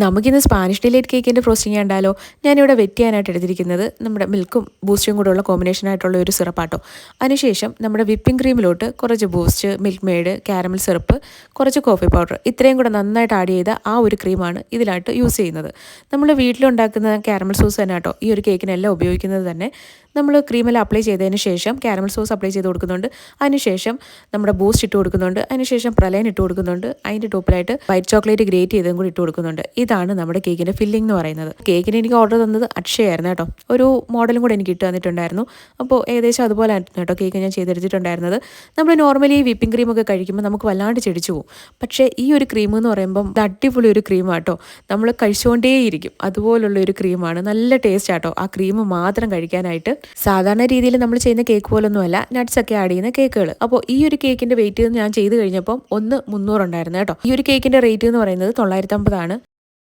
നമുക്കിന്ന് Spanish delight കേക്കിൻ്റെ frosting കണ്ടാലോ. ഞാനിവിടെ വെറ്റ് ചെയ്യാനായിട്ട് എടുത്തിരിക്കുന്നത് നമ്മുടെ മിൽക്കും ബൂസ്റ്റും കൂടെ ഉള്ള കോമ്പിനേഷനായിട്ടുള്ള ഒരു സിറപ്പാട്ടോ. അതിനുശേഷം നമ്മുടെ വിപ്പിംഗ് ക്രീമിലോട്ട് കുറച്ച് boost, milk made, caramel syrup, കുറച്ച് കോഫി പൗഡർ ഇത്രയും കൂടെ നന്നായിട്ട് ആഡ് ചെയ്ത ആ ഒരു ക്രീമാണ് ഇതിലായിട്ട് യൂസ് ചെയ്യുന്നത്. നമ്മൾ വീട്ടിലുണ്ടാക്കുന്ന കാരമൽ സോസ് തന്നെ കേട്ടോ ഈ ഒരു കേക്കിനെല്ലാം ഉപയോഗിക്കുന്നത് തന്നെ. നമ്മൾ ക്രീമെല്ലാം അപ്ലൈ ചെയ്തതിന് ശേഷം കാരമൽ സോസ് അപ്ലൈ ചെയ്ത് കൊടുക്കുന്നുണ്ട്. അതിനുശേഷം നമ്മുടെ ബൂസ്റ്റ് ഇട്ട് കൊടുക്കുന്നുണ്ട്. അതിനുശേഷം പ്രലയൻ ഇട്ട് കൊടുക്കുന്നുണ്ട്. അതിൻ്റെ ടോപ്പിലായിട്ട് വൈറ്റ് ചോക്ലേറ്റ് ഗ്രേറ്റ് ചെയ്തതും കൂടി ഇട്ട് കൊടുക്കുന്നുണ്ട്. ഇതാണ് നമ്മുടെ കേക്കിൻ്റെ ഫില്ലിംഗ് എന്ന് പറയുന്നത്. കേക്കിന് എനിക്ക് ഓർഡർ തന്നത് അക്ഷയായിരുന്നു കേട്ടോ. ഒരു മോഡലും കൂടെ എനിക്ക് ഇട്ട് തന്നിട്ടുണ്ടായിരുന്നു. അപ്പോൾ ഏകദേശം അതുപോലെ ആയിരുന്നു കേട്ടോ കേക്ക് ഞാൻ ചെയ്തെടുത്തിട്ടുണ്ടായിരുന്നത്. നമ്മൾ നോർമലി വിപ്പിംഗ് ക്രീമൊക്കെ കഴിക്കുമ്പോൾ നമുക്ക് വല്ലാണ്ട് ചെടിച്ചു പോകും. പക്ഷേ ഈ ഒരു ക്രീം എന്ന് പറയുമ്പം ഇത് അടിപൊളി ഒരു ക്രീമാട്ടോ. നമ്മൾ കഴിച്ചുകൊണ്ടേയിരിക്കും അതുപോലുള്ള ഒരു ക്രീമാണ്. നല്ല ടേസ്റ്റ് ആട്ടോ ആ ക്രീം മാത്രം കഴിക്കാനായിട്ട്. സാധാരണ രീതിയിൽ നമ്മൾ ചെയ്യുന്ന കേക്ക് പോലൊന്നുമല്ല നട്ട്സ് ഒക്കെ ആഡ് ചെയ്യുന്ന കേക്കുകൾ. അപ്പോൾ ഈ ഒരു കേക്കിൻ്റെ വെയിറ്റ് ഞാൻ ചെയ്ത് കഴിഞ്ഞപ്പം 1,300 ഉണ്ടായിരുന്നു കേട്ടോ. ഈ ഒരു കേക്കിൻ്റെ റേറ്റ് എന്ന് പറയുന്നത് 950 ആണ്.